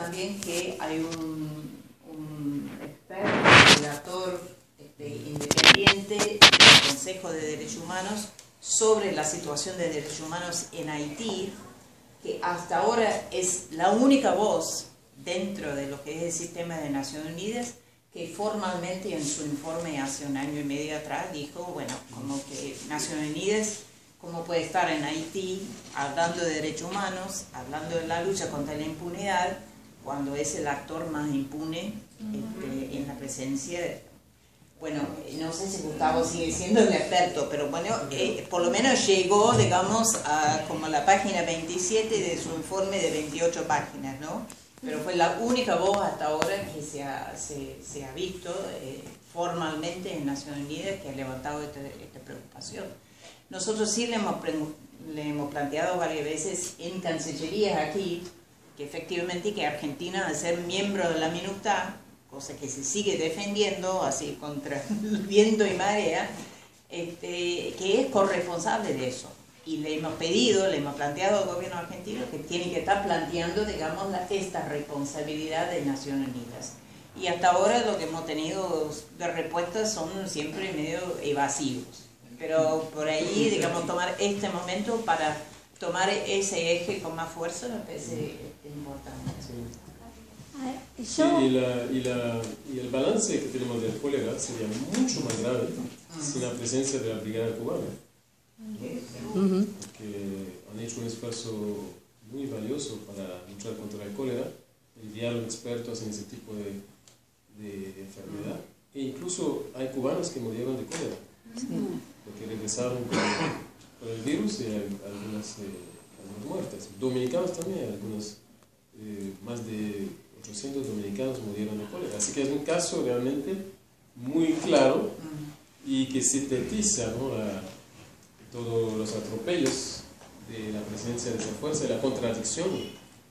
también que hay un experto, relator independiente del Consejo de Derechos Humanos sobre la situación de derechos humanos en Haití, que hasta ahora es la única voz dentro de lo que es el sistema de Naciones Unidas que formalmente en su informe hace un año y medio atrás dijo, bueno, como que Naciones Unidas, cómo puede estar en Haití hablando de derechos humanos, hablando de la lucha contra la impunidad, cuando es el actor más impune en la presencia de... Bueno, no sé si Gustavo sigue siendo el experto, pero bueno, por lo menos llegó, digamos, a como la página 27 de su informe de 28 páginas, ¿no? Pero fue la única voz hasta ahora que se ha visto formalmente en Naciones Unidas que ha levantado esta preocupación. Nosotros sí le hemos planteado varias veces en Cancillerías aquí, que efectivamente que Argentina, al ser miembro de la MINUSTAH, cosa que se sigue defendiendo así contra viento y marea, que es corresponsable de eso. Y le hemos planteado al gobierno argentino que tiene que estar planteando, digamos, esta responsabilidad de Naciones Unidas. Y hasta ahora lo que hemos tenido de respuestas son siempre medio evasivos. Pero por ahí, digamos, tomar este momento para tomar ese eje con más fuerza me parece importante. Sí, y el balance que tenemos del cólera sería mucho más grave sin la presencia de la brigada cubana, ¿no? Que han hecho un esfuerzo muy valioso para luchar contra el cólera, enviaron expertos en ese tipo de enfermedad, e incluso hay cubanos que murieron de cólera, porque regresaron con el virus y algunas muertes. Dominicanos también, algunos, más de 800 dominicanos murieron de cólera. Así que es un caso realmente muy claro y que sintetiza, ¿no?, todos los atropellos de la presencia de esa fuerza y la contradicción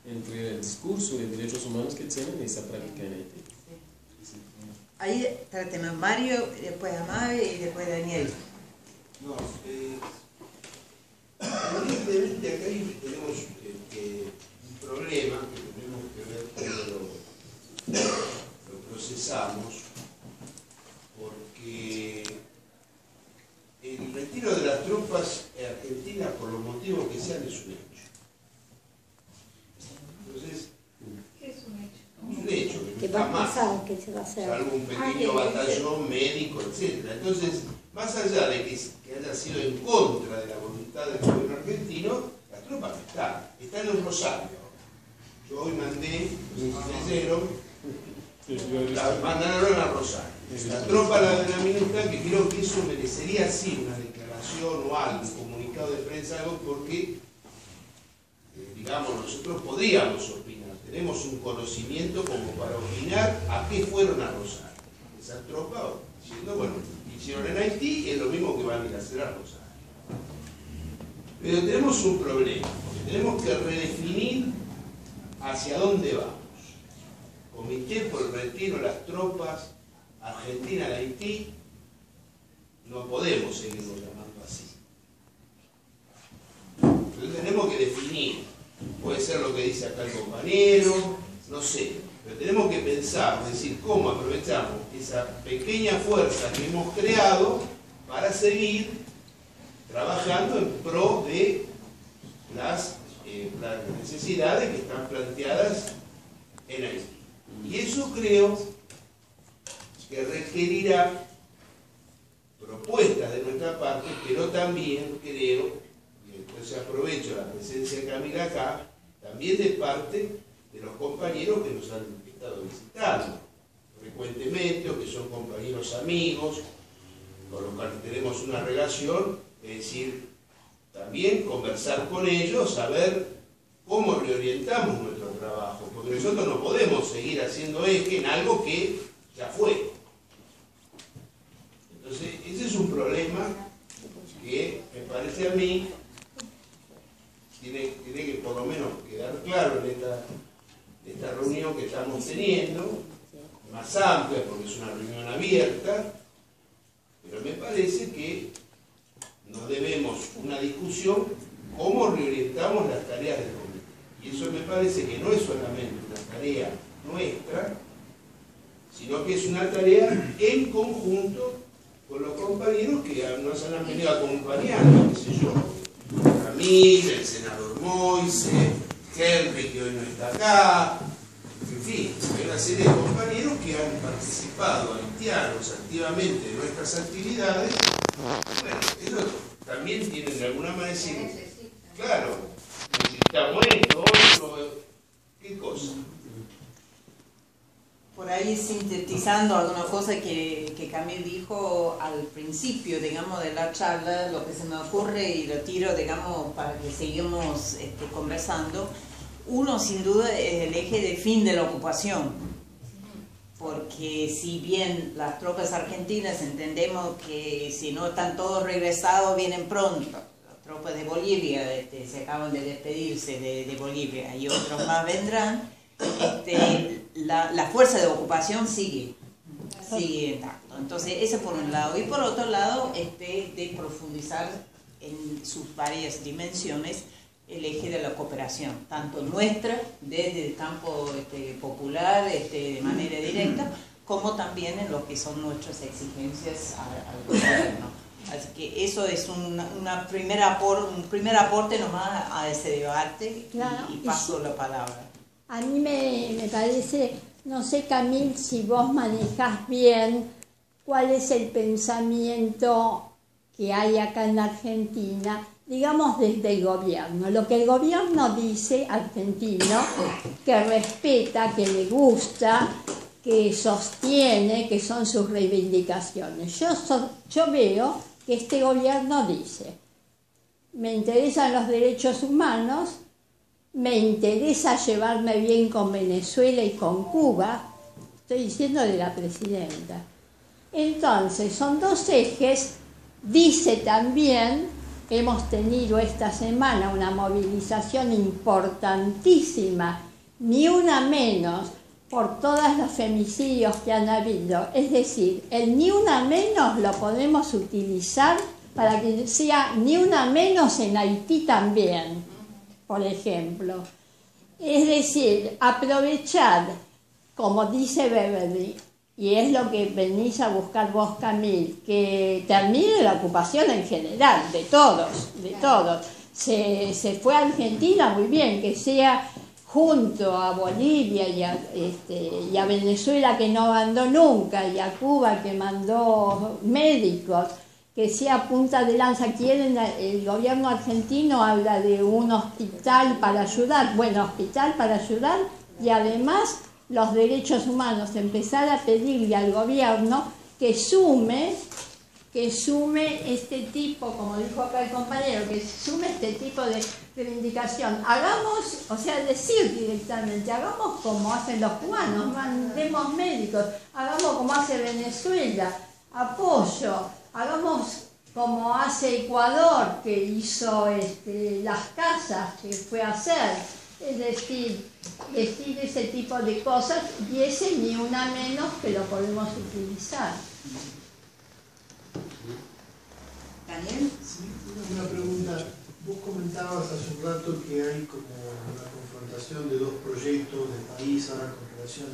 entre el discurso de derechos humanos que tienen y esa práctica en Haití. Ahí tratemos Mario, después Amave y después Daniel. No, evidentemente acá tenemos un problema que tenemos que ver cómo lo procesamos, porque el retiro de las tropas argentinas, por los motivos que sean, es un hecho. Entonces, ¿qué es un hecho? Es un hecho, que ¿Qué va a pasar? ¿Qué se va a hacer? salvo un pequeño batallón médico, etc. Entonces, más allá de que haya sido en contra de la voluntad del gobierno argentino, las tropas están en Rosario. Yo hoy mandé, mandaron a Rosario. La tropa de la MINUSTAH, que creo que eso merecería sí una declaración o algo, un comunicado de prensa, algo, porque, digamos, nosotros podríamos opinar, tenemos un conocimiento como para opinar a qué fueron a Rosario. Esa tropa, diciendo, bueno, hicieron en Haití y es lo mismo que van a ir a hacer a Rosario. Pero tenemos un problema, porque tenemos que redefinir hacia dónde vamos. Comité por el retiro de las tropas argentinas de Haití, no podemos seguirlo llamando así. Entonces tenemos que definir, puede ser lo que dice acá el compañero, no sé, pero tenemos que pensar, es decir, cómo aprovechamos esa pequeña fuerza que hemos creado para seguir trabajando en pro de las necesidades que están planteadas en Haití. Y eso creo que requerirá propuestas de nuestra parte, pero también creo, y entonces aprovecho la presencia de Camila acá, también de parte de los compañeros que nos han estado visitando frecuentemente, o que son compañeros amigos, con los cuales tenemos una relación, es decir, también conversar con ellos, saber cómo reorientamos nuestro trabajo, porque nosotros no podemos seguir haciendo eje en algo que ya fue. Entonces, ese es un problema que me parece a mí tiene que por lo menos quedar claro en esta reunión que estamos teniendo, más amplia porque es una reunión abierta, pero me parece que nos debemos una discusión cómo reorientamos las tareas del comité. Y eso me parece que no es solamente una tarea que es una tarea en conjunto con los compañeros que nos han venido acompañando, qué sé yo, Ramírez, el senador Moise, Henry, que hoy no está acá, en fin, hay una serie de compañeros que han participado haitianos activamente en nuestras actividades. Bueno, ellos también tienen de alguna manera decir, claro, necesitamos esto, otro, ¿qué cosa? Por ahí sintetizando alguna cosa que Camille dijo al principio, digamos, de la charla, lo que se me ocurre y lo tiro, digamos, para que sigamos conversando. Uno, sin duda, es el eje de fin de la ocupación, porque si bien las tropas argentinas entendemos que si no están todos regresados vienen pronto, las tropas de Bolivia se acaban de despedirse de Bolivia y otros más vendrán, la fuerza de ocupación sigue intacto. Entonces, eso por un lado. Y por otro lado, de profundizar en sus varias dimensiones el eje de la cooperación, tanto nuestra, desde el campo popular, de manera directa, como también en lo que son nuestras exigencias al gobierno. Así que eso es un primer aporte nomás a ese debate. Claro, y paso la palabra. A mí me parece, no sé, Camille, si vos manejás bien cuál es el pensamiento que hay acá en Argentina, digamos desde el gobierno. Lo que el gobierno dice argentino, que respeta, que le gusta, que sostiene, que son sus reivindicaciones. Yo veo que este gobierno dice, me interesan los derechos humanos, me interesa llevarme bien con Venezuela y con Cuba, estoy diciendo de la presidenta. Entonces, son dos ejes. Dice también, hemos tenido esta semana una movilización importantísima, ni una menos, por todos los femicidios que han habido. Es decir, el ni una menos lo podemos utilizar para que sea ni una menos en Haití también, por ejemplo. Es decir, aprovechar, como dice Beverly, y es lo que venís a buscar vos, Camille, que termine la ocupación en general, de todos. Se fue a Argentina, muy bien, que sea junto a Bolivia y a Venezuela, que no mandó nunca, y a Cuba, que mandó médicos, que sea punta de lanza. El gobierno argentino habla de un hospital para ayudar, hospital para ayudar, y además los derechos humanos, empezar a pedirle al gobierno que sume este tipo, como dijo acá el compañero, que sume este tipo de reivindicación. Decir directamente, hagamos como hacen los cubanos, mandemos médicos, hagamos como hace Venezuela, apoyo, hagamos como hace Ecuador, que hizo las casas, que fue a hacer. Es decir, ese tipo de cosas, y ese ni una menos que lo podemos utilizar. ¿Daniel? Sí, una pregunta. Vos comentabas hace un rato que hay como una confrontación de dos proyectos de país ahora con relación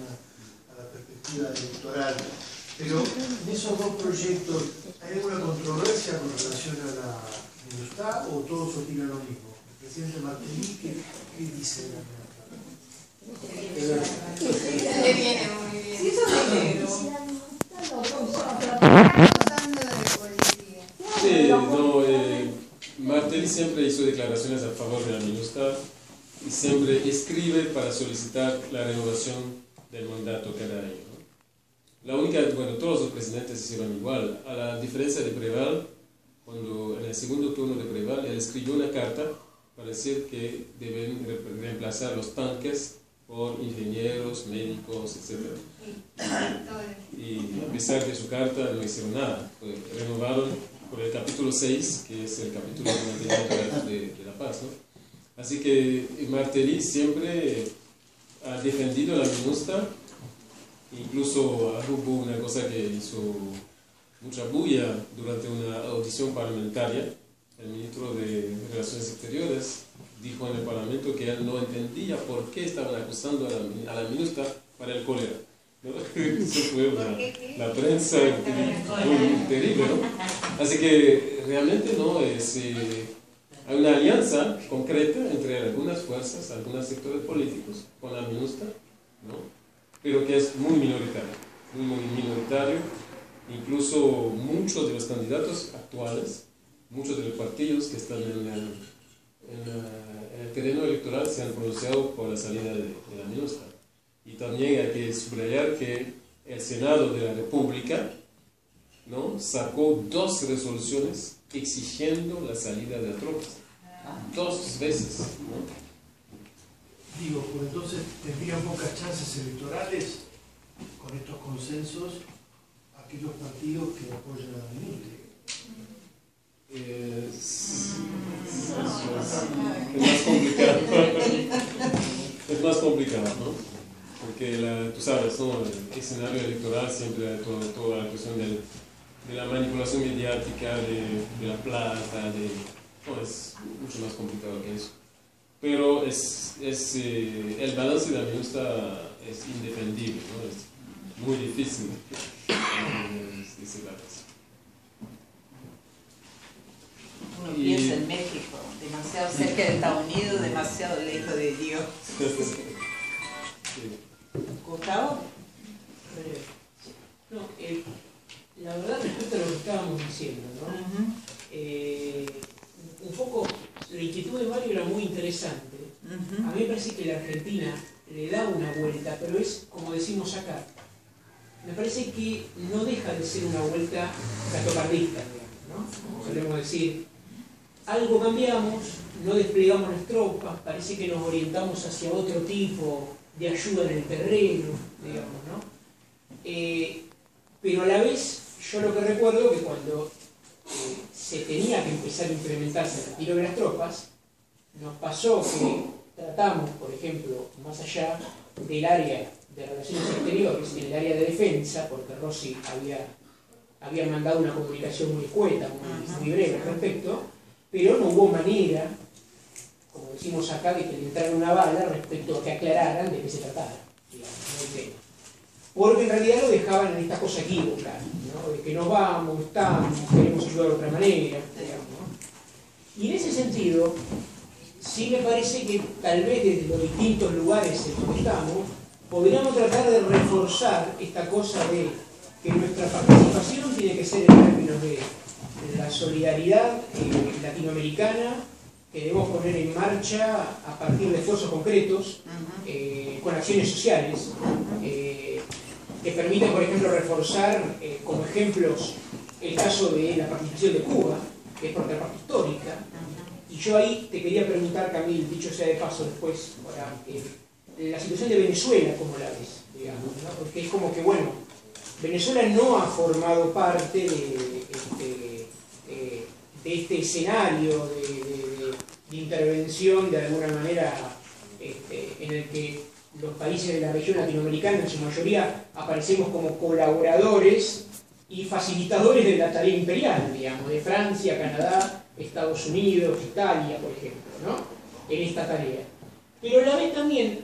a la perspectiva electoral. Pero en esos dos proyectos, ¿hay alguna controversia con relación a la MINUSTAH o todos opinan lo mismo? El presidente Martelly, ¿qué dice? Le viene muy bien. Sí, eso Martelly siempre hizo declaraciones a favor de la MINUSTAH y siempre escribe para solicitar la renovación del mandato cada año, ¿no? La única, todos los presidentes hicieron igual, a la diferencia de Preval, cuando en el segundo turno de Preval él escribió una carta para decir que deben reemplazar los tanques por ingenieros, médicos, etc. Y a pesar de su carta no hicieron nada, renovaron por el capítulo 6, que es el capítulo de mantenimiento de la paz, ¿no? Así que Martelly siempre ha defendido la MINUSTAH, incluso hubo una cosa que hizo mucha bulla durante una audición parlamentaria. El ministro de Relaciones Exteriores dijo en el Parlamento que él no entendía por qué estaban acusando a la MINUSTAH para el cólera, ¿no? Eso fue la prensa muy terrible, ¿no? Así que realmente no es... hay una alianza concreta entre algunas fuerzas, algunos sectores políticos con la MINUSTAH, ¿no? Pero que es muy minoritario, muy minoritario. Incluso muchos de los candidatos actuales, muchos de los partidos que están en el terreno electoral se han pronunciado por la salida de la MINUSTAH. Y también hay que subrayar que el Senado de la República, ¿no?, sacó 2 resoluciones exigiendo la salida de las tropas. 2 veces, ¿no? Digo, pues entonces tendrían pocas chances electorales con estos consensos aquellos partidos que apoyan a la MINUSTAH. Es más complicado. Es más complicado, ¿no? Porque tú sabes, ¿no?, el escenario electoral siempre hay toda la cuestión de la manipulación mediática, de la plata, no, es mucho más complicado que eso. Pero el balance de la MINUSTAH es indefendible, ¿no? Es muy difícil ese balance. Uno piensa en México, demasiado cerca de Estados Unidos, demasiado lejos de Dios. ¿Gustavo? No, la verdad, respecto a lo que estábamos diciendo, ¿no? Un poco, la inquietud de Mario era muy interesante. A mí me parece que la Argentina le da una vuelta, pero es como decimos acá. Me parece que no deja de ser una vuelta catopardista, digamos, ¿no? Solemos decir, algo cambiamos, no desplegamos las tropas, parece que nos orientamos hacia otro tipo de ayuda en el terreno, digamos, ¿no? Pero a la vez, yo lo que recuerdo que cuando se tenía que empezar a implementarse el retiro de las tropas, nos pasó que tratamos, por ejemplo, más allá del área de relaciones exteriores, en el área de defensa, porque Rossi había mandado una comunicación muy escueta, muy breve al respecto, pero no hubo manera, como decimos acá, de que le entrara una bala respecto a que aclararan de qué se trataba, digamos, del tema. Porque en realidad lo dejaban en esta cosa equívoca, ¿no? De que nos vamos, estamos, queremos ayudar de otra manera, digamos, ¿no? Y en ese sentido, sí me parece que tal vez desde los distintos lugares en los que estamos, podríamos tratar de reforzar esta cosa de que nuestra participación tiene que ser en términos de la solidaridad latinoamericana que debemos poner en marcha a partir de esfuerzos concretos, con acciones sociales, que permiten, por ejemplo, reforzar como ejemplos el caso de la participación de Cuba, que es por otra parte histórica. Y yo ahí te quería preguntar, Camil, dicho sea de paso después, ahora, la situación de Venezuela, ¿cómo la ves? Digamos, ¿no? Porque es como que, bueno, Venezuela no ha formado parte de este escenario de intervención, de alguna manera, en el que los países de la región latinoamericana, en su mayoría, aparecemos como colaboradores y facilitadores de la tarea imperial, digamos, de Francia, Canadá, Estados Unidos, Italia, por ejemplo, ¿no? En esta tarea. Pero a la vez también,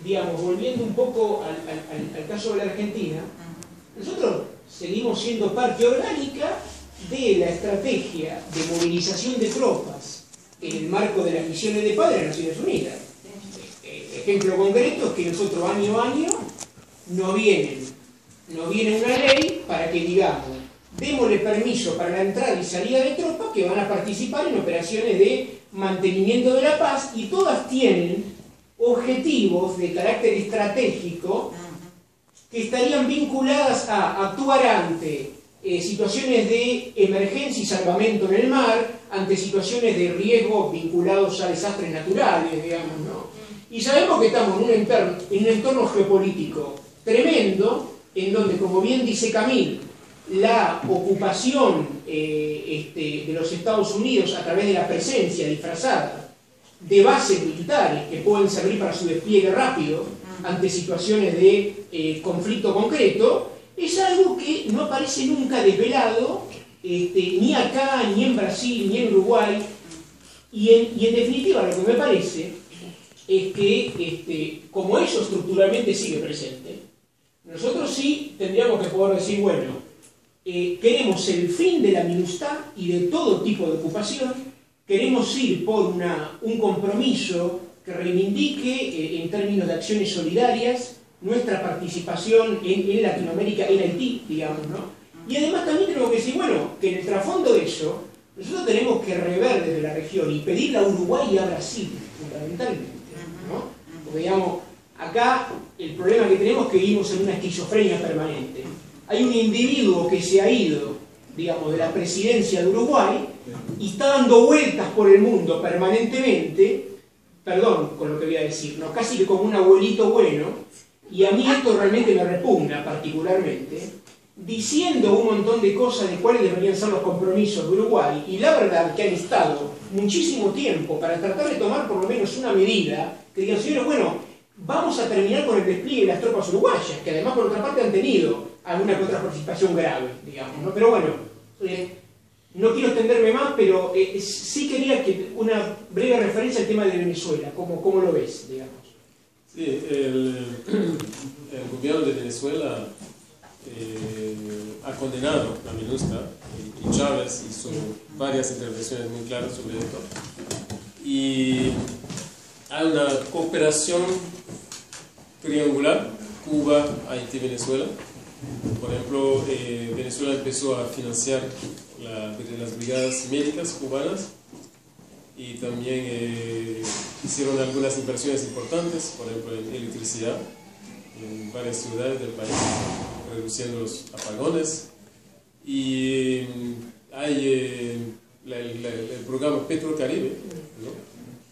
digamos, volviendo un poco al caso de la Argentina, nosotros seguimos siendo parte orgánica de la estrategia de movilización de tropas en el marco de las misiones de paz de las Naciones Unidas. Ejemplo concreto es que nosotros año a año nos viene una ley para que digamos, démosle permiso para la entrada y salida de tropas que van a participar en operaciones de mantenimiento de la paz, y todas tienen objetivos de carácter estratégico que estarían vinculadas a actuar ante situaciones de emergencia y salvamento en el mar, ante situaciones de riesgo vinculados a desastres naturales, digamos, ¿no? Y sabemos que estamos en un entorno geopolítico tremendo, en donde, como bien dice Camil, la ocupación de los Estados Unidos a través de la presencia disfrazada de bases militares que pueden servir para su despliegue rápido ante situaciones de conflicto concreto, es algo que no aparece nunca desvelado, ni acá, ni en Brasil, ni en Uruguay, y en definitiva lo que me parece es que, como eso estructuralmente sigue presente, Nosotros sí tendríamos que poder decir, bueno, queremos el fin de la MINUSTAH y de todo tipo de ocupación, queremos ir por un compromiso que reivindique en términos de acciones solidarias nuestra participación en Latinoamérica, en Haití, digamos, ¿no? Y además también tenemos que decir, bueno, que en el trasfondo de eso, nosotros tenemos que rever desde la región y pedirle a Uruguay y a Brasil, fundamentalmente, ¿no? Porque, digamos, acá el problema que tenemos es que vivimos en una esquizofrenia permanente. Hay un individuo que se ha ido, digamos, de la presidencia de Uruguay y está dando vueltas por el mundo permanentemente, perdón con lo que voy a decir, ¿no? Casi que como un abuelito bueno, y a mí esto realmente me repugna particularmente, diciendo un montón de cosas de cuáles deberían ser los compromisos de Uruguay, y la verdad que han estado muchísimo tiempo para tratar de tomar por lo menos una medida que digan, señores, bueno, vamos a terminar con el despliegue de las tropas uruguayas, que además por otra parte han tenido alguna que otra participación grave, digamos, ¿no? Pero bueno, no quiero extenderme más, pero sí quería que una breve referencia al tema de Venezuela, ¿cómo lo ves, digamos? Sí, el gobierno de Venezuela ha condenado la MINUSTAH y Chávez hizo varias intervenciones muy claras sobre esto. Y hay una cooperación triangular, Cuba, Haití, Venezuela. Por ejemplo, Venezuela empezó a financiar las brigadas médicas cubanas y también hicieron algunas inversiones importantes, por ejemplo en electricidad, en varias ciudades del país, reduciendo los apagones. Y hay el programa Petrocaribe, ¿no?,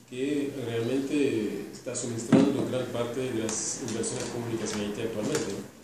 que realmente está suministrando gran parte de las inversiones públicas en Haití actualmente, ¿no?